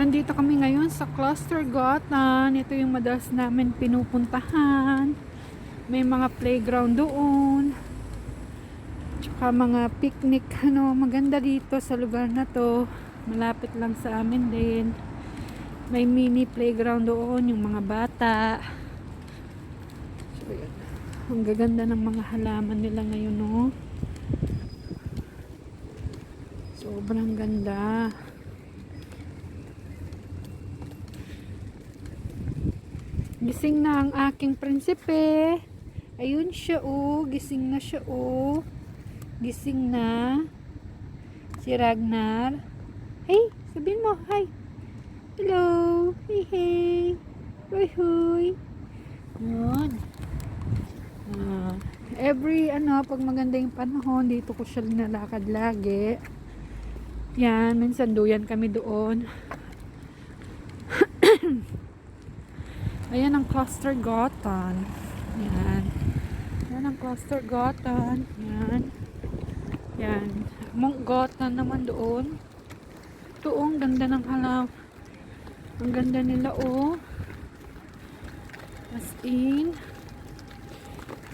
Nandito kami ngayon sa Klostergatan. Ito yung madalas namin pinupuntahan. May mga playground doon. Tsaka mga picnic. Maganda dito sa lugar na to. Malapit lang sa amin din. May mini playground doon, yung mga bata. So, yan. Ang gaganda ng mga halaman nila ngayon, no? Sobrang ganda. Gising na ang aking prinsipe. Ayun siya, oh. Gising na siya, oh. Gising na. Si Ragnar. Hey, sabihin mo, hi. Hello. Hey, hey. Huy, huy. Yun. Pag maganda yung panahon, dito ko siya linalakad lagi. Yan, minsan duyan kami doon. Ayan ang Klostergatan. Yan. Yan ang Klostergatan. Yan. Yan. Monggotan naman doon. Ito, ang ganda ng halaw. Ang ganda nila, oh. As in,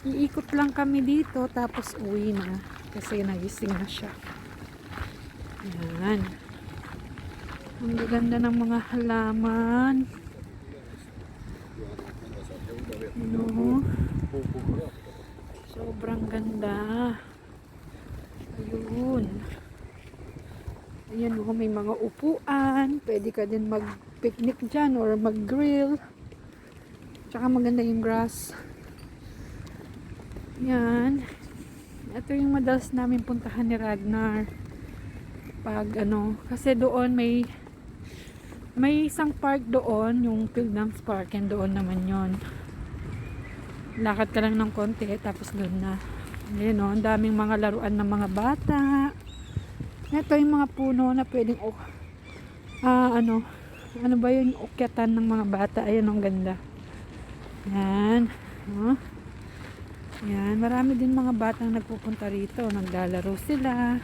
iikot lang kami dito, tapos uwi na. Kasi nagising na siya. Yan. Ang ganda ng mga halaman. Sobrang ganda. Ayun. Ayan, may mga upuan. Pwede ka din mag-picnic dyan or mag-grill. Tsaka maganda yung grass. Yan. Ito yung madalas namin puntahan ni Ragnar. Kasi doon may isang park doon, yung Pilgrims Park, and doon naman yon. Lakad ka lang ng konti, tapos doon na. Ayan, ang daming mga laruan ng mga bata. Ito yung mga puno na pwedeng ano ba yun, ukyatan ng mga bata. Ayan, ang ganda. Yan. Yan, marami din mga batang nagpupunta rito, naglalaro sila.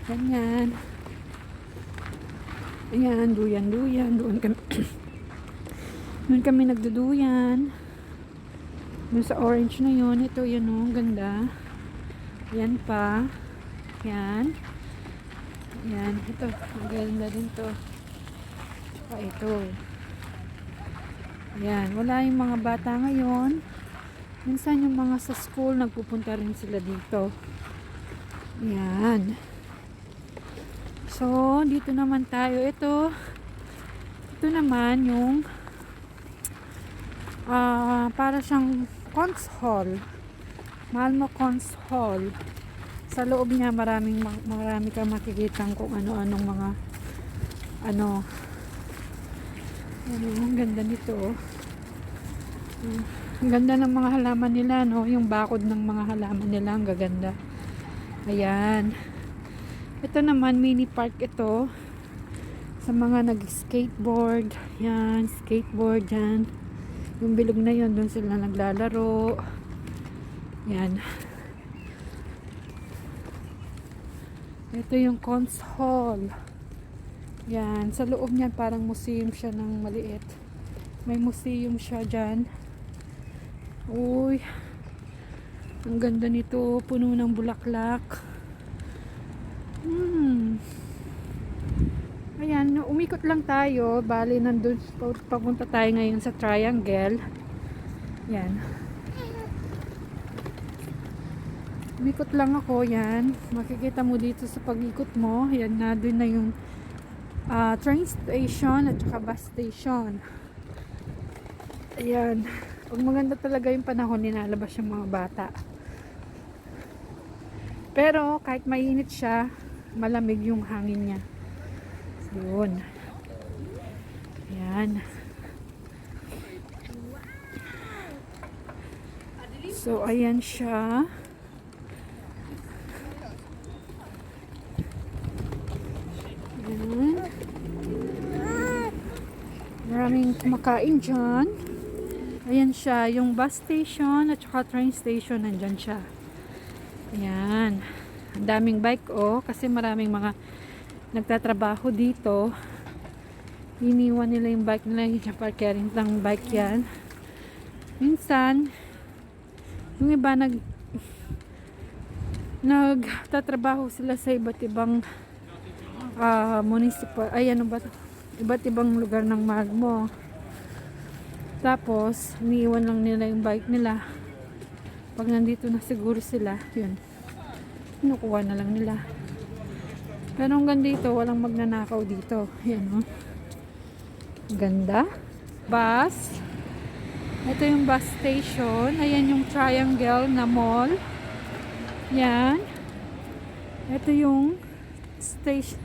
Ganyan. Ayan, duyan-duyan. Doon kami doon kami nagduduyan. Doon sa orange na yun. Ito, yun, oh, ganda. Yan pa. Yan. Yan. Ito, maganda din to. Tsaka ito. Yan. Wala yung mga bata ngayon. Minsan yung mga sa school, nagpupunta rin sila dito. Yan. So, dito naman tayo. Ito naman yung para siyang Cons Hall. Malmo Cons Hall. Sa loob niya marami kang makikitang kung ano-anong mga ang ganda nito. Ang ganda ng mga halaman nila, no? Yung bakod ng mga halaman nila, ang gaganda. Ayan. Ito naman, mini park ito. Sa mga nag-skateboard. Yan, skateboard yan. Yung bilog na yun, doon sila naglalaro. Yan. Ito yung Cons Hall. Yan. Sa loob niyan, parang museum siya ng maliit. May museum siya dyan. Uy. Ang ganda nito. Puno ng bulaklak. Ayan, umikot lang tayo. Bali, nandun, papunta tayo ngayon sa Triangle. Yan. Umikot lang ako, yan. Makikita mo dito sa pag-ikot mo. Yan na, dun na yung train station at saka bus station. Ayan. Pag maganda talaga yung panahon, nilalabas yung mga bata. Pero, kahit mainit siya, malamig yung hangin niya. Yun. Ayan. So, ayan siya. Ayan. Maraming kumakain dyan. Ayan siya. Yung bus station at saka train station, nandyan siya. Ayan. Ang daming bike, oh. Kasi maraming mga nagtatrabaho dito. iniwan nila yung bike nila, parkering lang bike yan. Minsan yung iba nagtatrabaho sila sa iba't ibang municipal, ay ano ba, iba't ibang lugar ng Malmo. Tapos iniwan lang nila yung bike nila. Pag nandito na siguro sila, yun, kinukuha na lang nila. Pero hanggang dito walang magnanakaw dito. Yan, oh. Ganda. Bus. Ito yung bus station. Ayan yung triangle na mall. Yan. Ito yung station,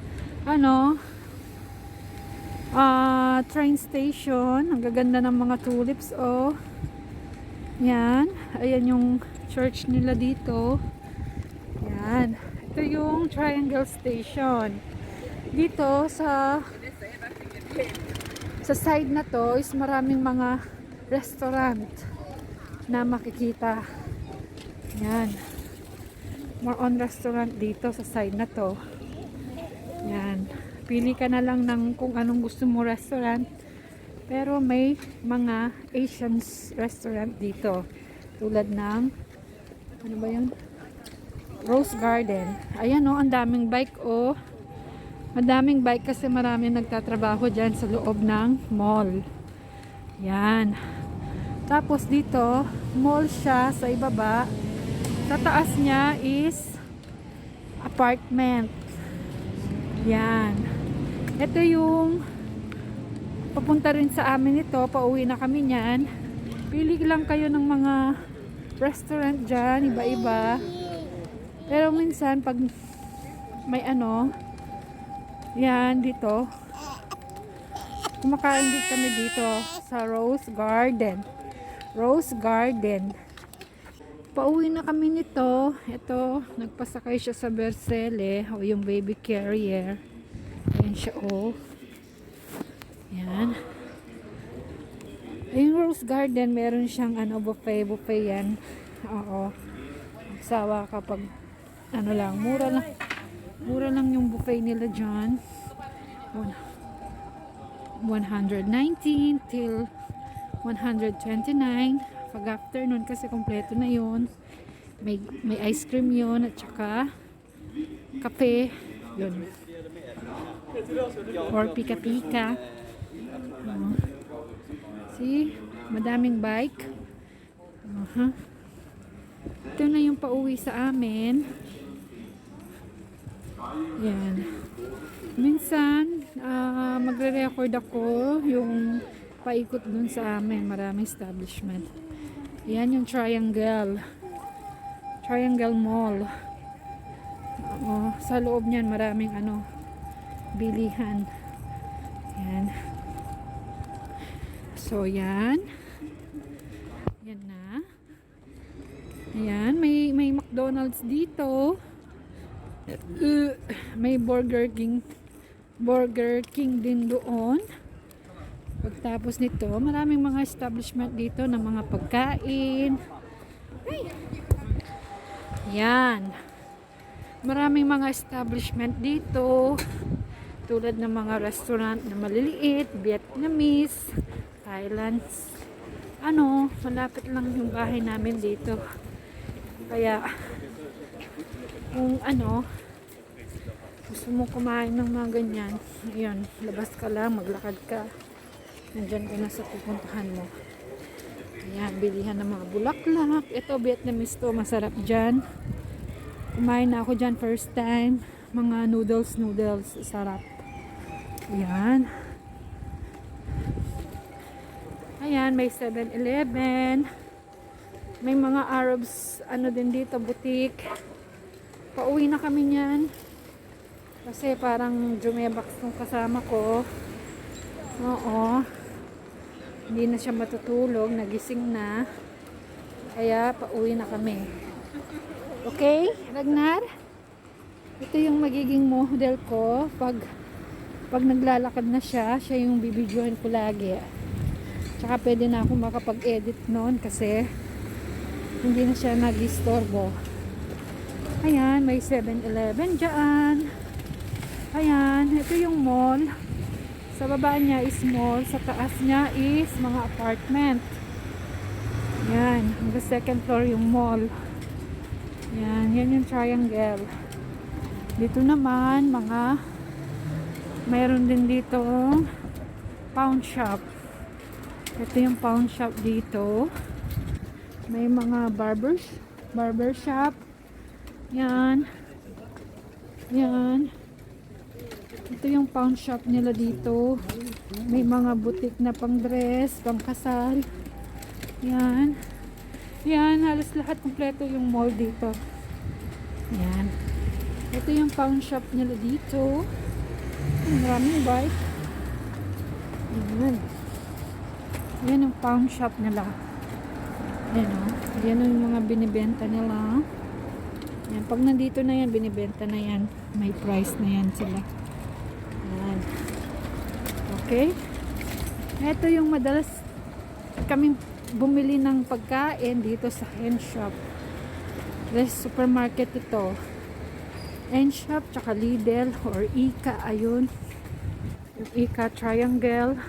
train station. Ang gaganda ng mga tulips, oh. Yan. Ayan yung church nila dito. Yan. Ito yung triangle station. Dito sa side na to is maraming mga restaurant na makikita. Yan. More on restaurant dito sa side na to. Yan. Pili ka na lang ng kung anong gusto mo restaurant. Pero may mga Asian restaurant dito. Tulad ng ano ba yun? Rose Garden. Ayan, oh, ang daming bike, oh. Madaming bike kasi maraming nagtatrabaho dyan sa loob ng mall. Yan. Tapos dito, mall siya sa ibaba. Sa taas niya is apartment. Yan. Ito yung papunta rin sa amin ito. Pauwi na kami niyan. Pili lang kayo ng mga restaurant dyan, iba-iba. Pero minsan pag may yan dito, kumakain din kami dito sa Rose Garden. Rose Garden. Pauwi na kami nito. Ito, nagpasakay siya sa Bercele o yung baby carrier. Ayan siya, oh. Yan. Yung Rose Garden, meron siyang buffet yan. Oo. Magsawa kapag lang, mura lang yung buffet nila dyan. 119 till 129. Pag afternoon kasi kompleto na yun. May ice cream yun at saka kape yun, or pika-pika. See, madaming bike. Ito na yung pauwi sa amin. Yan. Minsan, magre-record ako yung paikot dun sa amin. Maraming establishment. Yan yung Triangle Mall. Sa loob niyan maraming bilihan. Yan. So, yan. Yan na. Ayan, may McDonald's dito. May Burger King din doon. Pagtapos nito, maraming mga establishment dito ng mga pagkain. Ay! Yan. Maraming mga establishment dito. Tulad ng mga restaurant na maliliit, Vietnamese, Thailand. Malapit lang yung bahay namin dito. Kaya, kung gusto mo kumain ng mga ganyan, ayan, labas ka lang, maglakad ka. Nandyan ka na sa pupuntahan mo. Ayan, bilihan ng mga bulaklak. Ito, Vietnamese to, masarap dyan. Kumain na ako dyan first time. Mga noodles, sarap. Ayan. Ayan, may 7-Eleven. May mga Arabs, din dito, boutique. Pauwi na kami niyan. Kasi parang Jumebax nung kasama ko. Oo. Hindi na siya matutulog, nagising na. Kaya pauwi na kami. Okay, Ragnar? Ito yung magiging model ko pag naglalakad na siya yung bibidyohin ko lagi. Tsaka pwede na ako makapag-edit noon kasi hindi na siya nag-istorbo. Ayan, may 7-Eleven dyan. Ayan, ito yung mall Sa baba niya is mall, sa taas niya is mga apartment. Yan, hanggang second floor yung mall. Yan yung triangle. Dito naman, mayroon din dito pawn shop. Ito yung pawn shop dito. May mga barber shop. Yan. Ito yung pawn shop nila dito. May mga butik na pang dress, pang kasal. Yan, halos lahat kompleto yung mall dito. Yan. Ito yung pawn shop nila dito. Maraming bike. Yan yung pawn shop nila. Yan yung mga binibenta nila. Yan, pag nandito na yan, binibenta na yan. May price na yan sila. Yan. Okay. Ito yung madalas kaming bumili ng pagkain dito sa Hen Shop. Supermarket ito. Hen Shop, tsaka Lidl or Ika, ayun. Yung Ika Triangle.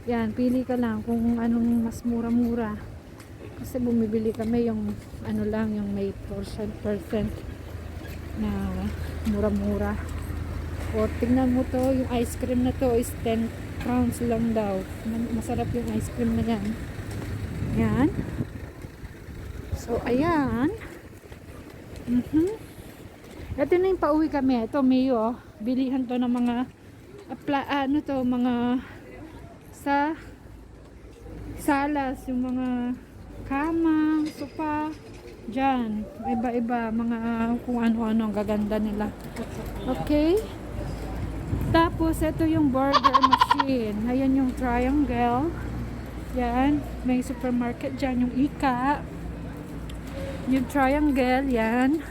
Yan, pili ka lang kung anong mas mura-mura. Kasi bumibili kami yung yung may percent na mura-mura. O tingnan mo to, yung ice cream na to is 10 pounds lang daw. Masarap yung ice cream na yan. Yan. So, ayan. Ito na yung pauwi kami. Ito, Mayo. Bilihan to ng mga mga sa salas, yung mga kama, sofa, dyan. Iba-iba, mga kung ano-ano ang gaganda nila. Okay? Tapos, ito yung burger machine. Ayan yung triangle. Yan. May supermarket dyan. Yung Ika. Yung triangle. Yan.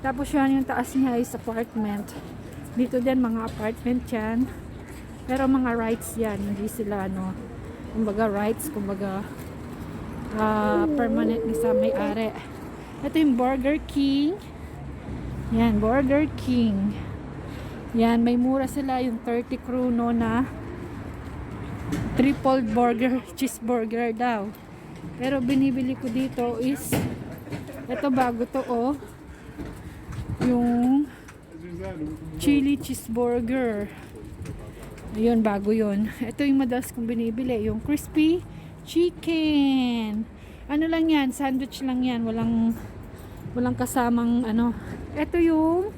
Tapos yan, yung taas niya is apartment. Dito din, mga apartment yan. Pero mga rights yan. Hindi sila, kumbaga rights, kumbaga permanent sa may-ari. Ito yung Burger King. Yan, Burger King. Yan, may mura sila yung 30 kruno na triple burger, cheeseburger daw. Pero binibili ko dito is ito bago to yung chili cheeseburger. Ayun, bago yun. Ito yung madalas kong binibili, yung crispy chicken. Ano lang yan, sandwich lang yan, walang kasamang Ito yung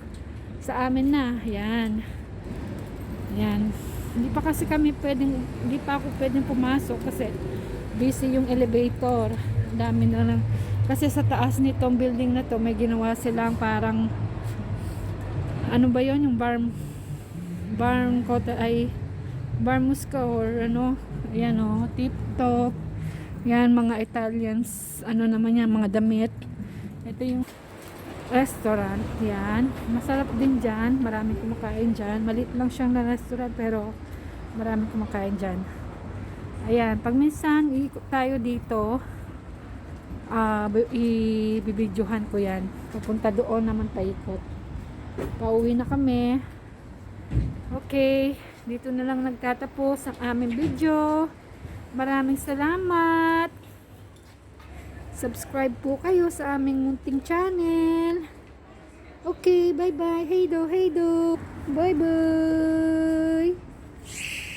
sa amin na, yan. Hindi pa ako pwedeng pumasok kasi busy yung elevator. Dami na lang. Kasi sa taas nitong building na to, may ginawa silang parang yung bar musca or ayan tip top. Yan, mga Italians, naman yan, mga damit. Ito yung restaurant, yan. Masarap din dyan, marami kumakain dyan. Maliit lang siyang na restaurant, pero marami kumakain dyan. Ayan, pag minsan iikot tayo dito, ibibidyohan ko yan. Pupunta doon naman paikot. Pauwi na kami. Okay, dito na lang nagtatapos ang aming video. Maraming salamat. Subscribe po kayo sa aming munting channel. Okay, bye bye. Hey do. Bye bye.